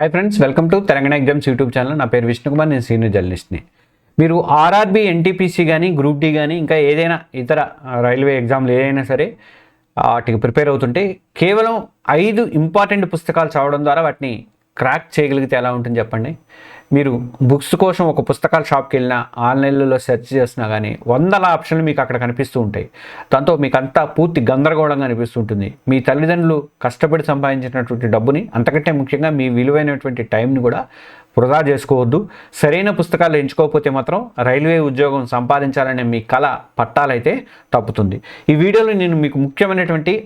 Hi friends, welcome to Telangana exams YouTube channel. నా పేరు విష్ణుకుమార్, నేను సీనియర్ జర్నలిస్ట్ని. మీరు ఆర్ఆర్బీ, ఎన్టీపీసీ కానీ, గ్రూప్ డి కానీ, ఇంకా ఏదైనా ఇతర రైల్వే ఎగ్జామ్లు ఏదైనా సరే వాటికి ప్రిపేర్ అవుతుంటే కేవలం 5 ఇంపార్టెంట్ పుస్తకాలు చదవడం ద్వారా వాటిని క్రాక్ చేయగలిగితే ఎలా ఉంటుంది చెప్పండి. మీరు బుక్స్ కోసం ఒక పుస్తకాల షాప్కి వెళ్ళినా, ఆన్లైన్లో సెర్చ్ చేసినా కానీ వందల ఆప్షన్లు మీకు అక్కడ కనిపిస్తూ ఉంటాయి. దాంతో మీకు అంతా పూర్తి గందరగోళంగా అనిపిస్తుంటుంది. మీ తల్లిదండ్రులు కష్టపడి సంపాదించినటువంటి డబ్బుని, అంతకంటే ముఖ్యంగా మీ విలువైనటువంటి టైంని కూడా వృధా చేసుకోవద్దు. సరైన పుస్తకాలు ఎంచుకోకపోతే మాత్రం రైల్వే ఉద్యోగం సంపాదించాలనే మీ కళ పట్టాలైతే తప్పుతుంది. ఈ వీడియోలో నేను మీకు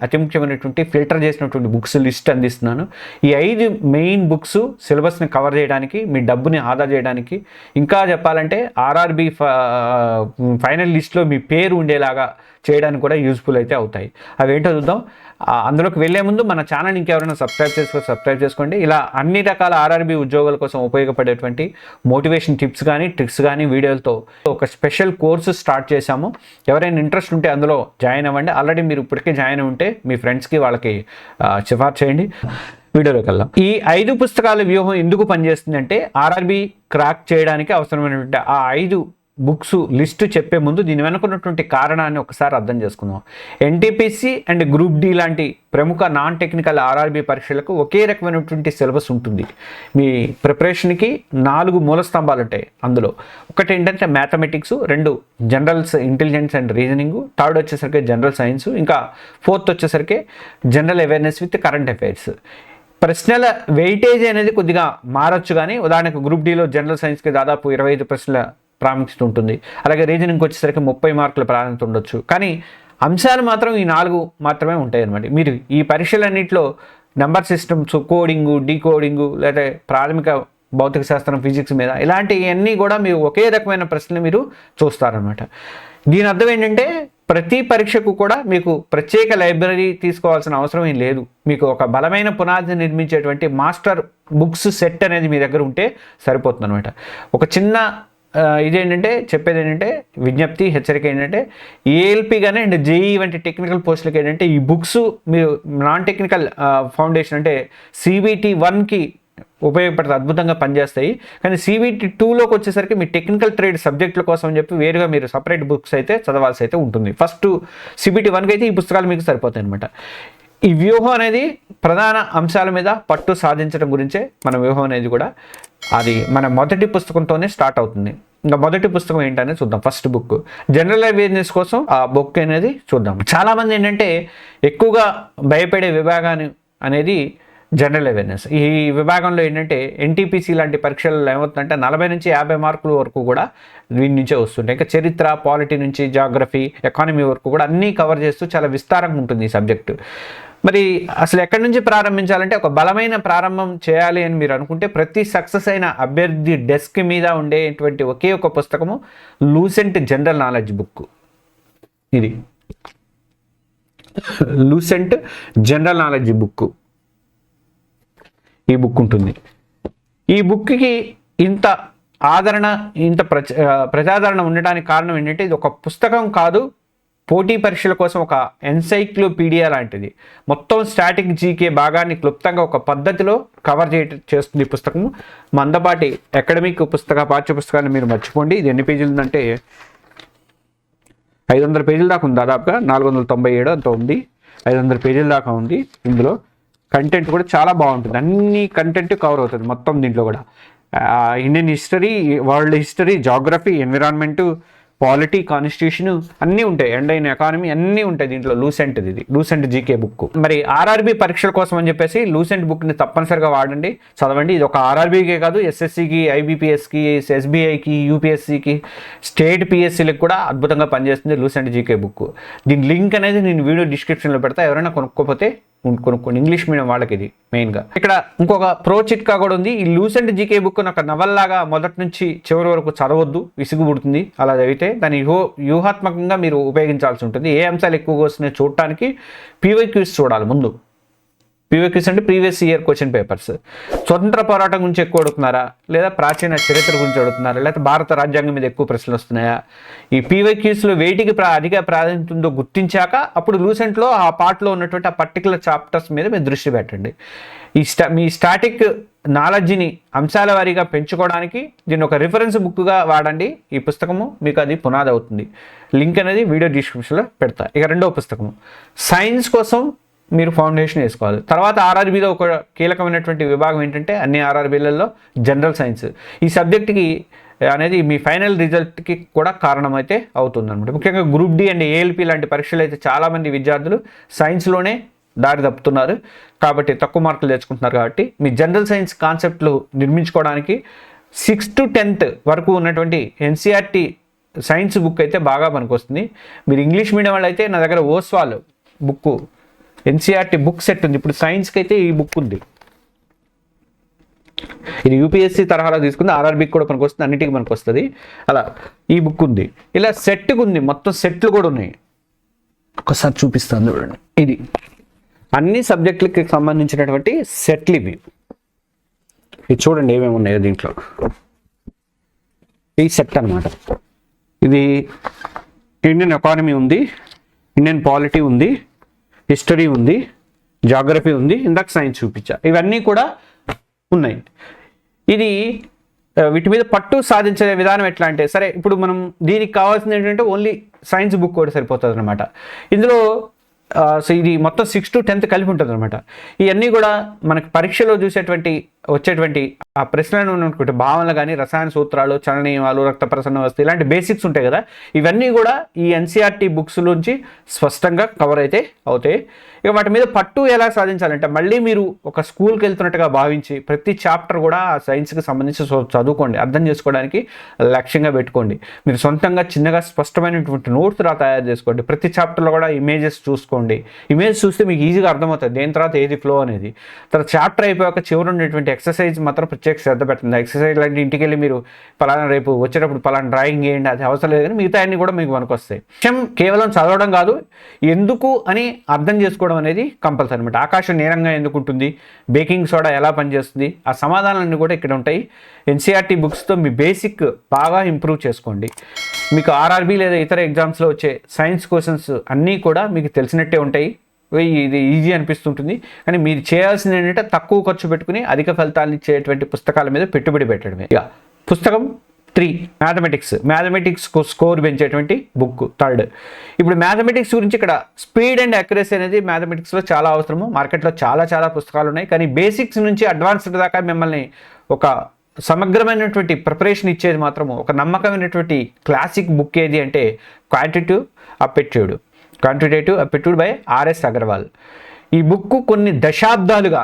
అతి ముఖ్యమైనటువంటి ఫిల్టర్ చేసినటువంటి బుక్స్ లిస్ట్ అందిస్తున్నాను. ఈ 5 మెయిన్ బుక్స్ సిలబస్ని కవర్ చేయడానికి, మీ డబ్బుని ఆదా చేయడానికి, ఇంకా చెప్పాలంటే ఆర్ఆర్బీ ఫైనల్ లిస్ట్లో మీ పేరు ఉండేలాగా చేయడానికి కూడా యూస్ఫుల్ అయితే అవుతాయి. అవేంటో చూద్దాం. అందులోకి వెళ్ళే ముందు మన ఛానల్ ఇంకెవరైనా సబ్స్క్రైబ్ చేసుకోండి. ఇలా అన్ని రకాల ఆర్ఆర్బీ ఉద్యోగాల కోసం ఉపయోగపడేటువంటి మోటివేషన్ టిప్స్ కానీ, ట్రిక్స్ కానీ వీడియోలతో ఒక స్పెషల్ కోర్సు స్టార్ట్ చేశాము. ఎవరైనా ఇంట్రెస్ట్ ఉంటే అందులో జాయిన్ అవ్వండి. ఆల్రెడీ మీరు ఇప్పటికే జాయిన్ ఉంటే మీ ఫ్రెండ్స్కి వాళ్ళకి సిఫార్సు చేయండి. వీడియోలోకి వెళ్దాం. ఈ 5 పుస్తకాల వ్యూహం ఎందుకు పనిచేస్తుంది అంటే, ఆర్ఆర్బీ క్రాక్ చేయడానికి అవసరమైనటువంటి ఆ 5 బుక్స్ లిస్టు చెప్పే ముందు దీని వెనుకున్నటువంటి కారణాన్ని ఒకసారి అర్థం చేసుకుందాం. ఎన్టీపీసీ అండ్ గ్రూప్ డి లాంటి ప్రముఖ నాన్ టెక్నికల్ ఆర్ఆర్బీ పరీక్షలకు ఒకే రకమైనటువంటి సిలబస్ ఉంటుంది. మీ ప్రిపరేషన్కి 4 మూల స్తంభాలు ఉంటాయి. అందులో ఒకటి ఏంటంటే mathematics, 2 generals intelligence and reasoning, 3 వచ్చేసరికి జనరల్ సైన్స్, ఇంకా 4th వచ్చేసరికి general awareness with current affairs. ప్రశ్నల వెయిటేజ్ అనేది కొద్దిగా మారచ్చు, కానీ ఉదాహరణకు గ్రూప్ డిలో జనరల్ సైన్స్కి దాదాపు 25 ప్రశ్నల ప్రాముఖ్యత ఉంటుంది. అలాగే రీజనింగ్కి వచ్చేసరికి 30 మార్కుల ప్రాధాన్యత ఉండొచ్చు. కానీ అంశాలు మాత్రం ఈ 4 మాత్రమే ఉంటాయి అన్నమాట. మీరు ఈ పరీక్షలన్నింటిలో నెంబర్ సిస్టమ్స్, కోడింగు, డీకోడింగు, లేదా ప్రాథమిక భౌతిక శాస్త్రం, ఫిజిక్స్ మీద ఇలాంటివన్నీ కూడా మీరు ఒకే రకమైన ప్రశ్నలు మీరు చూస్తారనమాట. దీని అర్థం ఏంటంటే, ప్రతి పరీక్షకు కూడా మీకు ప్రత్యేక లైబ్రరీ తీసుకోవాల్సిన అవసరం ఏం లేదు. మీకు ఒక బలమైన పునాది నిర్మించేటువంటి మాస్టర్ బుక్స్ సెట్ అనేది మీ దగ్గర ఉంటే సరిపోతుంది అనమాట. ఒక చిన్న చెప్పేది ఏంటంటే విజ్ఞప్తి, హెచ్చరిక ఏంటంటే, ఏఎల్పి కానీ అండ్ జేఈ వంటి టెక్నికల్ పోస్టులకి ఏంటంటే ఈ బుక్స్ మీరు నాన్ టెక్నికల్ ఫౌండేషన్ అంటే CBT 1కి ఉపయోగపడితే అద్భుతంగా పనిచేస్తాయి. కానీ CBT 2లోకి వచ్చేసరికి మీ టెక్నికల్ ట్రేడ్ సబ్జెక్టుల కోసం అని చెప్పి వేరుగా మీరు సపరేట్ బుక్స్ అయితే చదవాల్సి అయితే ఉంటుంది. ఫస్ట్ CBT 1కి అయితే ఈ పుస్తకాలు మీకు సరిపోతాయి అనమాట. ఈ వ్యూహం అనేది ప్రధాన అంశాల మీద పట్టు సాధించడం గురించే మన వ్యూహం అనేది కూడా అది మన మొదటి పుస్తకంతోనే స్టార్ట్ అవుతుంది. ఇంకా మొదటి పుస్తకం ఏంటనేది చూద్దాం. ఫస్ట్ బుక్ జనరల్ అవేర్నెస్ కోసం ఆ బుక్ అనేది చూద్దాం. చాలామంది ఏంటంటే ఎక్కువగా భయపడే విభాగాన్ని అనేది జనరల్ అవేర్నెస్. ఈ విభాగంలో ఏంటంటే ఎన్టీపీసీ లాంటి పరీక్షల్లో ఏమవుతుందంటే 40 నుంచి 50 మార్కుల వరకు కూడా దీని నుంచే వస్తుంటాయి. ఇంకా చరిత్ర, పాలిటీ నుంచి జాగ్రఫీ, ఎకానమీ వరకు కూడా అన్నీ కవర్ చేస్తూ చాలా విస్తారంగా ఉంటుంది ఈ సబ్జెక్టు. మరి అసలు ఎక్కడి నుంచి ప్రారంభించాలంటే, ఒక బలమైన ప్రారంభం చేయాలి అని మీరు అనుకుంటే ప్రతి సక్సెస్ అయిన అభ్యర్థి డెస్క్ మీద ఉండేటువంటి ఒకే ఒక పుస్తకము లూసెంట్ జనరల్ నాలెడ్జ్ బుక్. ఇది లూసెంట్ జనరల్ నాలెడ్జ్ బుక్. ఈ బుక్ ఉంటుంది. ఈ బుక్కి ఇంత ఆదరణ, ఇంత ప్రజాదరణ ఉండడానికి కారణం ఏంటంటే, ఇది ఒక పుస్తకం కాదు, పోటీ పరీక్షల కోసం ఒక ఎన్సైక్లోపీడియా లాంటిది. మొత్తం స్టాటిక్ జీకే భాగాన్ని క్లుప్తంగా ఒక పద్ధతిలో కవర్ చేస్తుంది ఈ పుస్తకము. మందపాటి అకాడమిక్ పాఠ్య పుస్తకాన్ని మీరు మర్చిపోండి. ఇది ఎన్ని పేజీలు ఉందంటే 500 పేజీల దాకా ఉంది. దాదాపుగా 497 అంత ఉంది. 500 పేజీల దాకా ఉంది. ఇందులో కంటెంట్ కూడా చాలా బాగుంటుంది. అన్ని కంటెంట్ కవర్ అవుతుంది మొత్తం దీంట్లో కూడా. Indian history, world history, geography, environment, polity, constitution అన్నీ ఉంటాయి. అండ్ అయిన ఎకానమీ అన్నీ ఉంటాయి దీంట్లో. Lucent GK book. మరి ఆర్ఆర్బీ పరీక్షల కోసం అని చెప్పేసి లూసెంట్ బుక్ని తప్పనిసరిగా వాడండి, చదవండి. ఇది ఒక ఆర్ఆర్బీకే కాదు, SSCకి, IBPSకి, SBIకి, UPSCకి, స్టేట్ PSCలకు కూడా అద్భుతంగా పనిచేస్తుంది లూసెంట్ జీకే బుక్. దీని లింక్ అనేది నేను వీడియో డిస్క్రిప్షన్లో పెడతా. ఎవరైనా కొనుక్కోపోతే కొనుక్కోండి. ఇంగ్లీష్ మీడియం వాళ్ళకి ఇది మెయిన్గా. ఇక్కడ ఇంకొక ప్రో చిట్కా కూడా ఉంది. ఈ లూసెంట్ జీకే బుక్ ఒక నవల్లాగా మొదటి నుంచి చివరి వరకు చదవద్దు, విసుగు పుడుతుంది. అలా చదివితే దాన్ని వ్యూహాత్మకంగా మీరు ఉపయోగించాల్సి ఉంటుంది. ఏ అంశాలు ఎక్కువగా వస్తున్నాయో చూడటానికి PYQs చూడాలి ముందు. PYQs అంటే ప్రీవియస్ ఇయర్ క్వశ్చన్ పేపర్స్. స్వతంత్ర పోరాటం గురించి ఎక్కువ అడుగుతున్నారా, లేదా ప్రాచీన చరిత్ర గురించి అడుగుతున్నారా, లేదా భారత రాజ్యాంగం మీద ఎక్కువ ప్రశ్నలు వస్తున్నాయా? ఈ PYQsలో వేటికి అధిక ప్రాధాన్యత ఉందో గుర్తించాక అప్పుడు లూసెంట్లో ఆ పార్ట్లో ఉన్నటువంటి ఆ పర్టికులర్ చాప్టర్స్ మీద మీరు దృష్టి పెట్టండి. మీ స్టాటిక్ నాలెడ్జ్ని అంశాల వారీగా పెంచుకోవడానికి దీన్ని ఒక రిఫరెన్స్ బుక్గా వాడండి. ఈ పుస్తకము మీకు అది పునాది అవుతుంది. లింక్ అనేది వీడియో డిస్క్రిప్షన్లో పెడతా. ఇక రెండవ పుస్తకము సైన్స్ కోసం మీరు ఫౌండేషన్ వేసుకోవాలి. తర్వాత ఆర్ఆర్బీలో ఒక కీలకమైనటువంటి విభాగం ఏంటంటే అన్ని ఆర్ఆర్బీలలో జనరల్ సైన్స్. ఈ సబ్జెక్ట్కి అనేది మీ ఫైనల్ రిజల్ట్కి కూడా కారణమైతే అవుతుంది అనమాట. ముఖ్యంగా గ్రూప్ డి అండ్ ఏఎల్పి లాంటి పరీక్షలు అయితే చాలామంది విద్యార్థులు సైన్స్లోనే దారి తప్పుతున్నారు. కాబట్టి తక్కువ మార్కులు తెచ్చుకుంటున్నారు. కాబట్టి మీ జనరల్ సైన్స్ కాన్సెప్ట్లు నిర్మించుకోవడానికి 6th to 10th వరకు ఉన్నటువంటి ఎన్సీఆర్టీ సైన్స్ బుక్ అయితే బాగా పనికొస్తుంది. మీరు ఇంగ్లీష్ మీడియం వాళ్ళు అయితే నా దగ్గర Oswal book NCERT book set ఉంది. ఇప్పుడు సైన్స్కి అయితే ఈ బుక్ ఉంది. ఇది యూపీఎస్సీ తరహాలో తీసుకుంది, ఆర్ఆర్బీకి కూడా మనకు వస్తుంది, అన్నిటికీ మనకు వస్తుంది. అలా ఈ బుక్ ఉంది. ఇలా సెట్కి ఉంది, మొత్తం సెట్లు కూడా ఉన్నాయి. ఒకసారి చూపిస్తాను చూడండి. ఇది అన్ని సబ్జెక్టులకి సంబంధించినటువంటి సెట్లు ఇవి. ఇది చూడండి ఏమేమి ఉన్నాయో దీంట్లో. ఈ సెట్ అనమాట. ఇది ఇండియన్ ఎకానమీ ఉంది, ఇండియన్ పాలిటీ ఉంది, హిస్టరీ ఉంది, జాగ్రఫీ ఉంది, ఇందాక సైన్స్ చూపించా. ఇవన్నీ కూడా ఉన్నాయి. ఇది వీటి మీద పట్టు సాధించే విధానం ఎట్లా అంటే, సరే ఇప్పుడు మనం దీనికి కావాల్సింది ఏంటంటే ఓన్లీ సైన్స్ బుక్ కూడా సరిపోతుంది అనమాట. ఇందులో సో ఇది మొత్తం 6th to 10th కలిపి ఉంటుంది అనమాట. ఇవన్నీ కూడా మనకి పరీక్షలో వచ్చేటువంటి ఆ ప్రశ్నలను అనుకుంటే భావనలు కానీ, రసాయన సూత్రాలు, చలన నియమాలు, రక్త ప్రసరణ వ్యవస్థ ఇలాంటి బేసిక్స్ ఉంటాయి కదా, ఇవన్నీ కూడా ఈ ఎన్సీఆర్టీ బుక్స్ నుంచి స్పష్టంగా కవర్ అయితే అవుతాయి. ఇక వాటి మీద పట్టు ఎలా సాధించాలంటే మళ్ళీ మీరు ఒక స్కూల్కి వెళ్తున్నట్టుగా భావించి ప్రతి చాప్టర్ కూడా ఆ సైన్స్కి సంబంధించి చదువుకోండి, అర్థం చేసుకోవడానికి లక్ష్యంగా పెట్టుకోండి. మీరు సొంతంగా చిన్నగా స్పష్టమైనటువంటి నోట్స్ తయారు చేసుకోండి. ప్రతి చాప్టర్లో కూడా ఇమేజెస్ చూసుకోండి. ఇమేజ్ చూస్తే మీకు ఈజీగా అర్థమవుతుంది దేని తర్వాత ఏది ఫ్లో అనేది. తర్వాత చాప్టర్ అయిపోయాక చివరి ఉండేటువంటి ఎక్సర్సైజ్ మాత్రం ప్రత్యేక శ్రద్ధ పెట్టండి. ఎక్సర్సైజ్ లాంటి ఇంటికి వెళ్ళి మీరు పలానా రేపు వచ్చేటప్పుడు పలానా డ్రాయింగ్ వేయండి, అది అవసరం లేదు. కానీ మిగతా అన్ని కూడా మీకు వస్తాయి. విషయం కేవలం చదవడం కాదు, ఎందుకు అని అర్థం చేసుకోవడం అనేది కంపల్సరీ అనమాట. ఆకాశం నేరంగా ఎందుకు ఉంటుంది, బేకింగ్ సోడా ఎలా పనిచేస్తుంది, ఆ సమాధానాలన్నీ కూడా ఇక్కడ ఉంటాయి. ఎన్సీఆర్టీ బుక్స్తో మీ బేసిక్ బాగా ఇంప్రూవ్ చేసుకోండి. మీకు ఆర్ఆర్బీ లేదా ఇతర ఎగ్జామ్స్లో వచ్చే సైన్స్ క్వశ్చన్స్ అన్నీ కూడా మీకు తెలిసినట్టే ఉంటాయి. ఇది ఈజీ అనిపిస్తుంటుంది. కానీ మీరు చేయాల్సింది ఏంటంటే తక్కువ ఖర్చు పెట్టుకుని అధిక ఫలితాలను ఇచ్చేటువంటి పుస్తకాల మీద పెట్టుబడి పెట్టడమే. ఇక పుస్తకం 3 మ్యాథమెటిక్స్ స్కోర్ పెంచేటువంటి బుక్ 3rd. ఇప్పుడు మ్యాథమెటిక్స్ గురించి ఇక్కడ స్పీడ్ అండ్ అక్యురసీ అనేది మ్యాథమెటిక్స్లో చాలా అవసరము. మార్కెట్లో చాలా పుస్తకాలు ఉన్నాయి. కానీ బేసిక్స్ నుంచి అడ్వాన్స్డ్ దాకా మిమ్మల్ని ఒక సమగ్రమైనటువంటి ప్రిపరేషన్ ఇచ్చేది మాత్రము ఒక నమ్మకమైనటువంటి క్లాసిక్ బుక్ ఏది అంటే quantitative aptitude by RS Aggarwal. ఈ బుక్ కొన్ని దశాబ్దాలుగా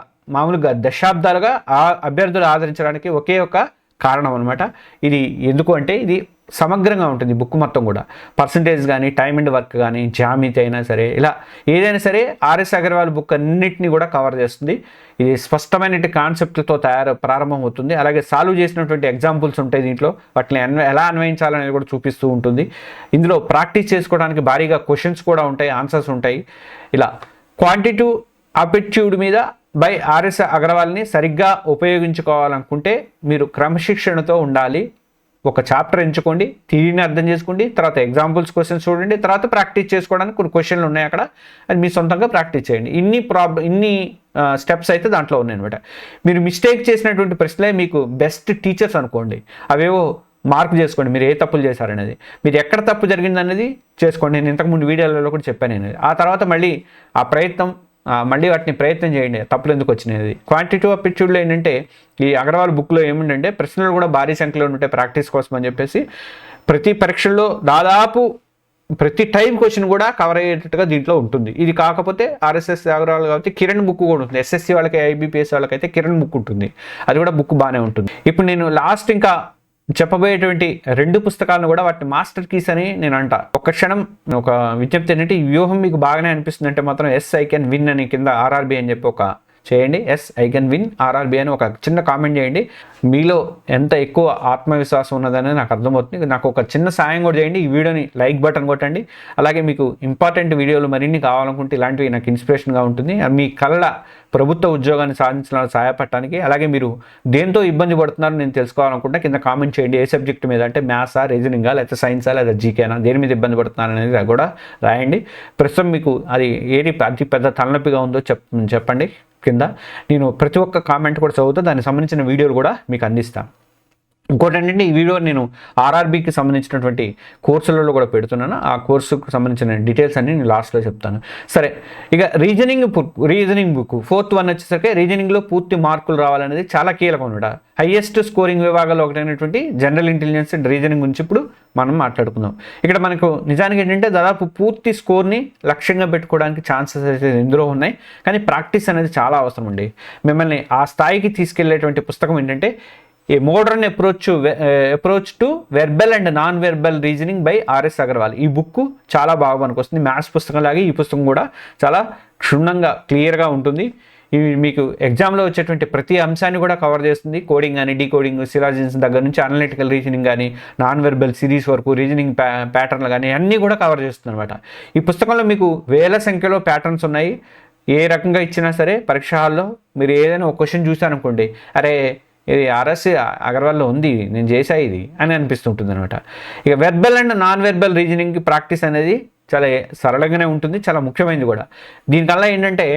అభ్యర్థులు ఆదరించడానికి ఒకే ఒక కారణం అనమాట. ఇది ఎందుకు అంటే ఇది సమగ్రంగా ఉంటుంది బుక్ మొత్తం కూడా. పర్సంటేజ్ కానీ, టైమ్ అండ్ వర్క్ కానీ, జామితి అయినా సరే, ఇలా ఏదైనా సరే ఆర్ఎస్ అగర్వాల్ బుక్ అన్నింటినీ కూడా కవర్ చేస్తుంది. ఇది స్పష్టమైన కాన్సెప్ట్లతో ప్రారంభం అవుతుంది. అలాగే సాల్వ్ చేసినటువంటి ఎగ్జాంపుల్స్ ఉంటాయి దీంట్లో, వాటిని ఎలా అన్వయించాలనేది కూడా చూపిస్తూ ఉంటుంది. ఇందులో ప్రాక్టీస్ చేసుకోవడానికి భారీగా క్వశ్చన్స్ కూడా ఉంటాయి, ఆన్సర్స్ ఉంటాయి. ఇలా క్వాంటిటివ్ ఆప్టిట్యూడ్ మీద బై ఆర్ఎస్ అగర్వాల్ని సరిగ్గా ఉపయోగించుకోవాలనుకుంటే మీరు క్రమశిక్షణతో ఉండాలి. ఒక చాప్టర్ ఎంచుకోండి, థియరీని అర్థం చేసుకోండి, తర్వాత ఎగ్జాంపుల్స్ క్వశ్చన్స్ చూడండి, తర్వాత ప్రాక్టీస్ చేసుకోవడానికి కొన్ని క్వశ్చన్లు ఉన్నాయి అక్కడ, అది మీ సొంతంగా ప్రాక్టీస్ చేయండి. ఇన్ని స్టెప్స్ అయితే దాంట్లో ఉన్నాయి అనమాట. మీరు మిస్టేక్ చేసినటువంటి ప్రశ్నలే మీకు బెస్ట్ టీచర్స్ అనుకోండి. అవేవో మార్క్ చేసుకోండి మీరు ఏ తప్పులు చేశారనేది, మీరు ఎక్కడ తప్పు జరిగిందనేది చేసుకోండి. నేను ఇంతకుముందు వీడియోలలో కూడా చెప్పాను నేను. ఆ తర్వాత మళ్ళీ మళ్ళీ వాటిని ప్రయత్నం చేయండి, తప్పులు ఎందుకు వచ్చినాయి. క్వాంటిటివ్ అప్టిట్యూడ్లో ఏంటంటే ఈ అగర్వాల్ బుక్లో ఏముందంటే ప్రశ్నలు కూడా భారీ సంఖ్యలో ఉంటాయి ప్రాక్టీస్ కోసం అని చెప్పేసి. ప్రతి పరీక్షల్లో దాదాపు ప్రతి టైం క్వశ్చన్ కూడా కవర్ అయ్యేటట్టుగా దీంట్లో ఉంటుంది. ఇది కాకపోతే ఆర్ఎస్ఎస్ అగర్వాల్ కాబట్టి కిరణ్ బుక్ కూడా ఉంటుంది. ఎస్ఎస్సి వాళ్ళకి, ఐబీపీఎస్ వాళ్ళకైతే కిరణ్ బుక్ ఉంటుంది. అది కూడా బుక్ బాగానే ఉంటుంది. ఇప్పుడు నేను లాస్ట్ ఇంకా చెప్పబోయేటువంటి 2 పుస్తకాలను కూడా వాటి మాస్టర్ కీస్ అని నేను అంట. ఒక క్షణం ఒక విజ్ఞప్తి ఏంటంటే ఈ వ్యూహం మీకు బాగానే అనిపిస్తుంది అంటే మాత్రం ఐ కెన్ విన్ అని కింద ఆర్ఆర్బీ అని చెప్పి ఒక చేయండి. ఐ కెన్ విన్ ఆర్ఆర్బీ అని ఒక చిన్న కామెంట్ చేయండి. మీలో ఎంత ఎక్కువ ఆత్మవిశ్వాసం ఉన్నదని నాకు అర్థమవుతుంది. నాకు ఒక చిన్న సాయం కూడా చేయండి, ఈ వీడియోని లైక్ బటన్ కొట్టండి. అలాగే మీకు ఇంపార్టెంట్ వీడియోలు మరిన్ని కావాలనుకుంటే ఇలాంటివి నాకు ఇన్స్పిరేషన్గా ఉంటుంది. మీ కళ ప్రభుత్వ ఉద్యోగాన్ని సాధించడానికి సహాయపడటానికి, అలాగే మీరు దేంతో ఇబ్బంది పడుతున్నారో నేను తెలుసుకోవాలనుకుంటే కింద కామెంట్ చేయండి. ఏ సబ్జెక్ట్ మీద అంటే మ్యాథ్సా, రీజనింగా, లేకపోతే సైన్సా, లేదా జీకేనా, దేని మీద ఇబ్బంది పడుతున్నారు అనేది కూడా రాయండి. ప్రస్తుతం మీకు అది ఏది అతి పెద్ద తలనొప్పిగా ఉందో చెప్పండి. కింద కింద. నేను ప్రతి ఒక్క కామెంట్ కూడా చదువుతా, దానికి సంబంధించిన వీడియోలు కూడా మీకు అందిస్తాను. ఇంకోటి ఏంటంటే, ఈ వీడియో నేను ఆర్ఆర్బీకి సంబంధించినటువంటి కోర్సులలో కూడా పెడుతున్నాను. ఆ కోర్సుకు సంబంధించిన డీటెయిల్స్ అన్ని నేను లాస్ట్లో చెప్తాను. సరే, ఇక రీజనింగ్ బుక్ 4th వన్ వచ్చేసరికి రీజనింగ్లో పూర్తి మార్కులు రావాలనేది చాలా కీలకం అనమాట. హైయెస్ట్ స్కోరింగ్ విభాగాల్లో ఒకటైనటువంటి జనరల్ ఇంటెలిజెన్స్ అండ్ రీజనింగ్ గురించి ఇప్పుడు మనం మాట్లాడుకుందాం. ఇక్కడ మనకు నిజానికి ఏంటంటే దాదాపు పూర్తి స్కోర్ని లక్ష్యంగా పెట్టుకోవడానికి ఛాన్సెస్ అయితే ఇందులో ఉన్నాయి. కానీ ప్రాక్టీస్ అనేది చాలా అవసరం అండి. మిమ్మల్ని ఆ స్థాయికి తీసుకెళ్లేటువంటి పుస్తకం ఏంటంటే a modern approach to verbal and non verbal reasoning by RS Aggarwal. ఈ బుక్ చాలా బాగా పనికొస్తుంది. మ్యాథ్స్ పుస్తకం లాగే ఈ పుస్తకం కూడా చాలా క్షుణ్ణంగా క్లియర్గా ఉంటుంది. ఇవి మీకు ఎగ్జామ్లో వచ్చేటువంటి ప్రతి అంశాన్ని కూడా కవర్ చేస్తుంది. కోడింగ్ కానీ, డీకోడింగ్, సిలాజిన్స్ దగ్గర నుంచి అనలిటికల్ రీజనింగ్ కానీ, నాన్ వెర్బల్ సిరీస్ వరకు రీజనింగ్ ప్యాటర్న్లు కానీ అన్నీ కూడా కవర్ చేస్తుంది అనమాట. ఈ పుస్తకంలో మీకు వేల సంఖ్యలో ప్యాటర్న్స్ ఉన్నాయి. ఏ రకంగా ఇచ్చినా సరే పరీక్ష హాల్లో మీరు ఏదైనా ఒక క్వశ్చన్ చూసారనుకోండి, అరే ఇది ఆర్ఎస్ అగర్వాల్లో ఉంది, నేను చేసా ఇది అని అనిపిస్తుంటుంది అనమాట. ఇక verbal and non verbal reasoning practice అనేది చాలా సరళంగానే ఉంటుంది, చాలా ముఖ్యమైనది కూడా. దీనికల్లా ఏంటంటే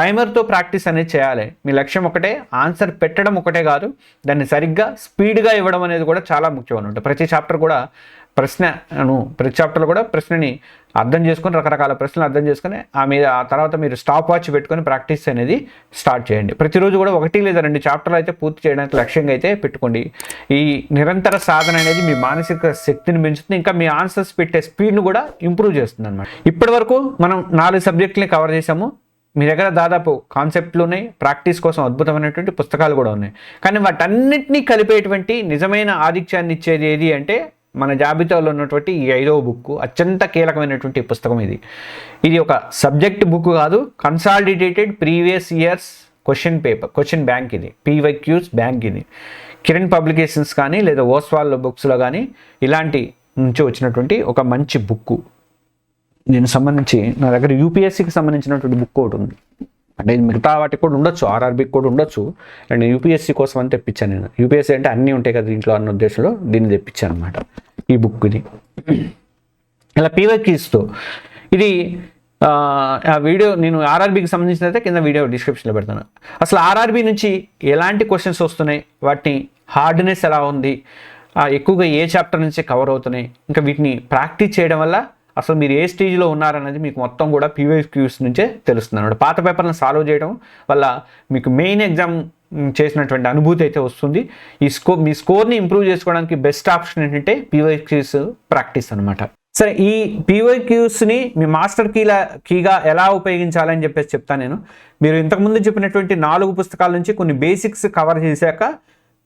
టైమర్తో ప్రాక్టీస్ అనేది చేయాలి. మీ లక్ష్యం ఒకటే, ఆన్సర్ పెట్టడం ఒకటే కాదు, దాన్ని సరిగ్గా స్పీడ్గా ఇవ్వడం అనేది కూడా చాలా ముఖ్యం అనమాట. ప్రతి చాప్టర్ కూడా ప్రతి చాప్టర్లో కూడా ప్రశ్నని అర్థం చేసుకొని, రకరకాల ప్రశ్నలు అర్థం చేసుకొని ఆ తర్వాత మీరు స్టాప్ వాచ్ పెట్టుకొని ప్రాక్టీస్ అనేది స్టార్ట్ చేయండి. ప్రతిరోజు కూడా 1 లేదా 2 చాప్టర్లు అయితే పూర్తి చేయడానికి లక్ష్యంగా అయితే పెట్టుకోండి. ఈ నిరంతర సాధన అనేది మీ మానసిక శక్తిని పెంచుతుంది, ఇంకా మీ ఆన్సర్స్ పెట్టే స్పీడ్ను కూడా ఇంప్రూవ్ చేస్తుంది అనమాట. ఇప్పటి వరకు మనం 4 సబ్జెక్టులని కవర్ చేసాము. మీ దగ్గర దాదాపు కాన్సెప్ట్లు ఉన్నాయి, ప్రాక్టీస్ కోసం అద్భుతమైనటువంటి పుస్తకాలు కూడా ఉన్నాయి. కానీ వాటన్నిటినీ కలిపేటువంటి నిజమైన ఆధిక్యాన్ని ఇచ్చేది ఏది అంటే మన జాబితాలో ఉన్నటువంటి ఈ 5వ బుక్, అత్యంత కీలకమైనటువంటి పుస్తకం ఇది. ఇది ఒక సబ్జెక్ట్ బుక్ కాదు, consolidated previous years question bank ఇది, PYQs బ్యాంక్ ఇది. కిరణ్ పబ్లికేషన్స్ కానీ లేదా ఓస్వాల్ బుక్స్లో కానీ ఇలాంటి నుంచి వచ్చినటువంటి ఒక మంచి బుక్. దీనికి సంబంధించి నా దగ్గర యూపీఎస్సీకి సంబంధించినటువంటి బుక్ ఒకటి ఉంది. అంటే మిగతా వాటికి కూడా ఉండొచ్చు, ఆర్ఆర్బీకి కూడా ఉండొచ్చు, అండ్ యూపీఎస్సీ కోసం అని తెప్పించాను నేను. యూపీఎస్సీ అంటే అన్నీ ఉంటాయి కదా దీంట్లో అన్న ఉద్దేశంలో దీన్ని తెప్పించాను అనమాట, ఈ బుక్ ఇది. ఇలా PYQsతో ఇది ఆ వీడియో నేను ఆర్ఆర్బీకి సంబంధించిన అయితే కింద వీడియో డిస్క్రిప్షన్లో పెడతాను. అసలు ఆర్ఆర్బీ నుంచి ఎలాంటి క్వశ్చన్స్ వస్తున్నాయి, వాటిని హార్డ్నెస్ ఎలా ఉంది, ఎక్కువగా ఏ చాప్టర్ నుంచి కవర్ అవుతున్నాయి, ఇంకా వీటిని ప్రాక్టీస్ చేయడం వల్ల అసలు మీరు ఏ స్టేజ్లో ఉన్నారనేది మీకు మొత్తం కూడా PYQs నుంచే తెలుస్తుంది అనమాట. పాత పేపర్లను సాల్వ్ చేయడం వల్ల మీకు మెయిన్ ఎగ్జామ్ చేసినటువంటి అనుభూతి అయితే వస్తుంది. మీ స్కోర్ని ఇంప్రూవ్ చేసుకోవడానికి బెస్ట్ ఆప్షన్ ఏంటంటే PYQs ప్రాక్టీస్ అనమాట. సరే, ఈ PYQsని మీ మాస్టర్ కీగా ఎలా ఉపయోగించాలని చెప్పేసి చెప్తాను నేను. మీరు ఇంతకుముందు చెప్పినటువంటి 4 పుస్తకాల నుంచి కొన్ని బేసిక్స్ కవర్ చేశాక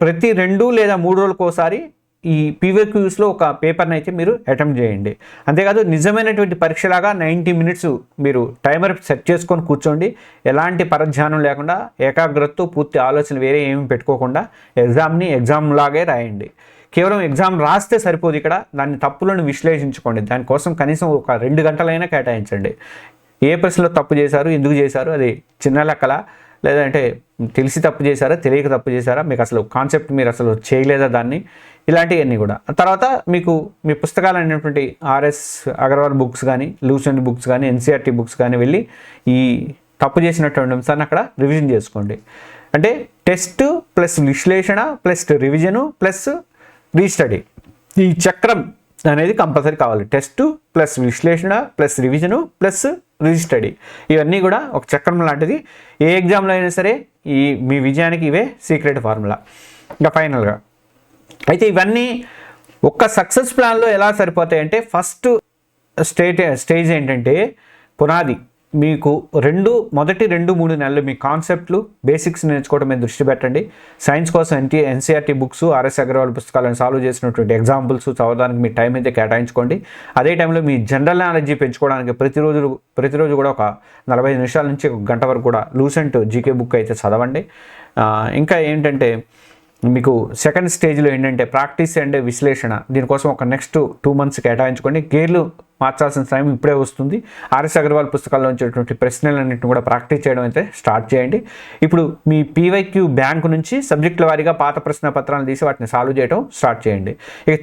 ప్రతి 2 లేదా 3 రోజులకు ఒకసారి ఈ PYQsలో ఒక పేపర్ని అయితే మీరు అటెంప్ట్ చేయండి. అంతేకాదు నిజమైనటువంటి పరీక్షలాగా 90 minutes మీరు టైమర్ సెట్ చేసుకొని కూర్చోండి. ఎలాంటి పరధ్యానం లేకుండా ఏకాగ్రతతో పూర్తి ఆలోచన వేరే ఏమి పెట్టుకోకుండా ఎగ్జామ్ లాగే రాయండి. కేవలం ఎగ్జామ్ రాస్తే సరిపోదు, ఇక్కడ దాన్ని తప్పులను విశ్లేషించుకోండి. దానికోసం కనీసం ఒక 2 గంటలైనా కేటాయించండి. ఏ ప్రశ్నలో తప్పు చేశారు, ఎందుకు చేశారు, అది చిన్న లెక్కల, లేదంటే తెలిసి తప్పు చేశారా, తెలియక తప్పు చేశారా, మీకు అసలు కాన్సెప్ట్ మీరు అసలు చేయలేదా దాన్ని, ఇలాంటివన్నీ కూడా. తర్వాత మీకు మీ పుస్తకాలు అనేటువంటి ఆర్ఎస్ అగర్వాల్ బుక్స్ కానీ, లూసెంట్ బుక్స్ కానీ, NCERT బుక్స్ కానీ వెళ్ళి ఈ తప్పు చేసినటువంటి అంశాన్ని అక్కడ రివిజన్ చేసుకోండి. అంటే టెస్ట్ ప్లస్ విశ్లేషణ ప్లస్ రివిజను ప్లస్ రీస్టడీ, ఈ చక్రం అనేది కంపల్సరీ కావాలి. టెస్ట్ ప్లస్ విశ్లేషణ ప్లస్ రివిజను ప్లస్ రీస్టడీ, ఇవన్నీ కూడా ఒక చక్రం లాంటిది. ఏ ఎగ్జామ్లో అయినా సరే మీ విజయానికి ఇవే సీక్రెట్ ఫార్ములా. ఇంకా ఫైనల్గా అయితే ఇవన్నీ ఒక్క సక్సెస్ ప్లాన్లో ఎలా సరిపోతాయంటే, ఫస్ట్ స్టేజ్ ఏంటంటే పునాది. మీకు మొదటి 2-3 నెలలు మీ కాన్సెప్ట్లు బేసిక్స్ నేర్చుకోవడం మీద దృష్టి పెట్టండి. సైన్స్ కోసం NCERT బుక్స్, ఆర్ఎస్ అగర్వాల్ పుస్తకాలను సాల్వ్ చేసినటువంటి ఎగ్జాంపుల్స్ చదవడానికి మీ టైం అయితే కేటాయించుకోండి. అదే టైంలో మీ జనరల్ నాలెడ్జ్ పెంచుకోవడానికి ప్రతిరోజు కూడా ఒక 45 నిమిషాల నుంచి 1 గంట వరకు కూడా లూసెంట్ జీకే బుక్ అయితే చదవండి. ఇంకా ఏంటంటే మీకు సెకండ్ స్టేజ్లో ఏంటంటే ప్రాక్టీస్ అండ్ విశ్లేషణ, దీనికోసం ఒక నెక్స్ట్ 2 months కేటాయించుకోండి. గేర్లు మార్చాల్సిన టైం ఇప్పుడే వస్తుంది. ఆర్ఎస్ అగర్వాల్ పుస్తకాల్లో వచ్చేటువంటి ప్రశ్నలన్నింటిని కూడా ప్రాక్టీస్ చేయడం అయితే స్టార్ట్ చేయండి. ఇప్పుడు మీ పీవైక్యూ బ్యాంకు నుంచి సబ్జెక్టుల వారీగా పాత ప్రశ్న పత్రాలను తీసి వాటిని సాల్వ్ చేయడం స్టార్ట్ చేయండి. ఇక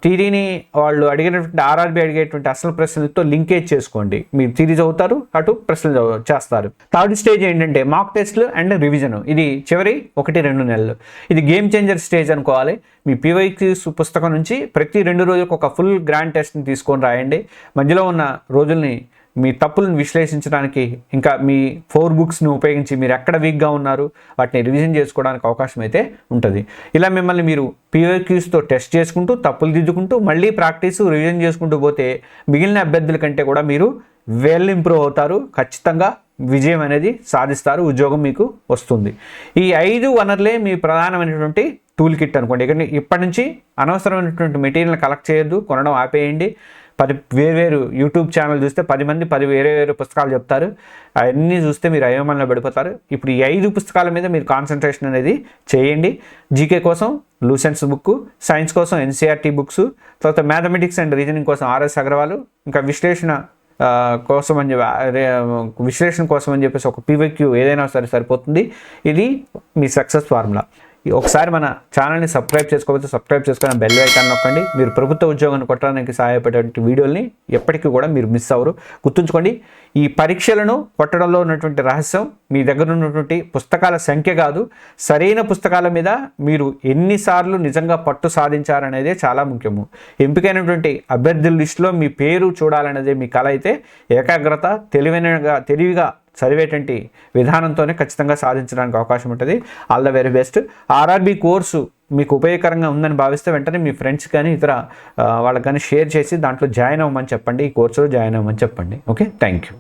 థియరీని వాళ్ళు అడిగినటువంటి ఆర్ఆర్బీ అడిగేటువంటి అసలు ప్రశ్నలతో లింకేజ్ చేసుకోండి. మీరు థియరీ చదువుతారు, అటు ప్రశ్నలు చేస్తారు. థర్డ్ స్టేజ్ ఏంటంటే మాక్ టెస్ట్లు అండ్ రివిజన్. ఇది చివరి 1-2 నెలలు. ఇది గేమ్ చేంజర్ స్టేజ్ అనుకోవాలి. మీ పీవైక్యూస్ పుస్తకం నుంచి ప్రతి 2 రోజులకు ఒక ఫుల్ గ్రాండ్ టెస్ట్ని తీసుకొని రాయండి. మధ్యలో ఉన్న రోజుల్ని మీ తప్పులను విశ్లేషించడానికి, ఇంకా మీ 4 బుక్స్ని ఉపయోగించి మీరు ఎక్కడ వీక్గా ఉన్నారు వాటిని రివిజన్ చేసుకోవడానికి అవకాశం అయితే ఉంటుంది. ఇలా మిమ్మల్ని మీరు పీవైక్యూస్తో టెస్ట్ చేసుకుంటూ, తప్పులు దిద్దుకుంటూ, మళ్ళీ ప్రాక్టీసు రివిజన్ చేసుకుంటూ పోతే మిగిలిన అభ్యర్థుల కంటే కూడా మీరు వెల్ ఇంప్రూవ్ అవుతారు. ఖచ్చితంగా విజయం అనేది సాధిస్తారు, ఉద్యోగం మీకు వస్తుంది. ఈ 5 వనరులే మీ ప్రధానమైనటువంటి టూల్ కిట్ అనుకోండి. ఇప్పటి నుంచి అనవసరమైనటువంటి మెటీరియల్ కలెక్ట్ చేయొద్దు, కొనడం ఆపేయండి. 10 వేరు యూట్యూబ్ ఛానల్ చూస్తే 10 మంది 10 వేరే పుస్తకాలు చెప్తారు. అవన్నీ చూస్తే మీరు అయోమయంలో పడిపోతారు. ఇప్పుడు ఈ 5 పుస్తకాల మీద మీరు కాన్సన్ట్రేషన్ అనేది చేయండి. జీకే కోసం లూసెన్స్ బుక్, సైన్స్ కోసం ఎన్సీఆర్టీ బుక్స్, తర్వాత మ్యాథమెటిక్స్ అండ్ రీజనింగ్ కోసం ఆర్ఎస్ అగర్వాల్, ఇంకా విశ్లేషణ కోసం అని చెప్పేసి ఒక పీవైక్యూ ఏదైనా సరే సరిపోతుంది. ఇది మీ సక్సెస్ ఫార్ములా. ఒకసారి మన ఛానల్ని సబ్స్క్రైబ్ చేసుకోకపోతే సబ్స్క్రైబ్ చేసుకుని బెల్ ఐకాన్ నొక్కండి. మీరు ప్రభుత్వ ఉద్యోగాన్ని కొట్టడానికి సహాయపడేటువంటి వీడియోల్ని ఎప్పటికీ కూడా మీరు మిస్ అవ్వరు. గుర్తుంచుకోండి, ఈ పరీక్షలను కొట్టడంలో ఉన్నటువంటి రహస్యం మీ దగ్గర ఉన్నటువంటి పుస్తకాల సంఖ్య కాదు, సరైన పుస్తకాల మీద మీరు ఎన్నిసార్లు నిజంగా పట్టు సాధించారనేదే చాలా ముఖ్యము. ఎంపికైనటువంటి అభ్యర్థుల లిస్టులో మీ పేరు చూడాలనేదే మీ కల అయితే ఏకాగ్రత, తెలివిగా చదివేటువంటి విధానంతోనే ఖచ్చితంగా సాధించడానికి అవకాశం ఉంటుంది. All the very best. RRB course మీకు ఉపయోగకరంగా ఉందని భావిస్తే వెంటనే మీ ఫ్రెండ్స్ కానీ ఇతర వాళ్ళకి కానీ షేర్ చేసి దాంట్లో జాయిన్ అవ్వమని చెప్పండి, ఈ కోర్సులో జాయిన్ అవ్వమని చెప్పండి. Okay, thank you.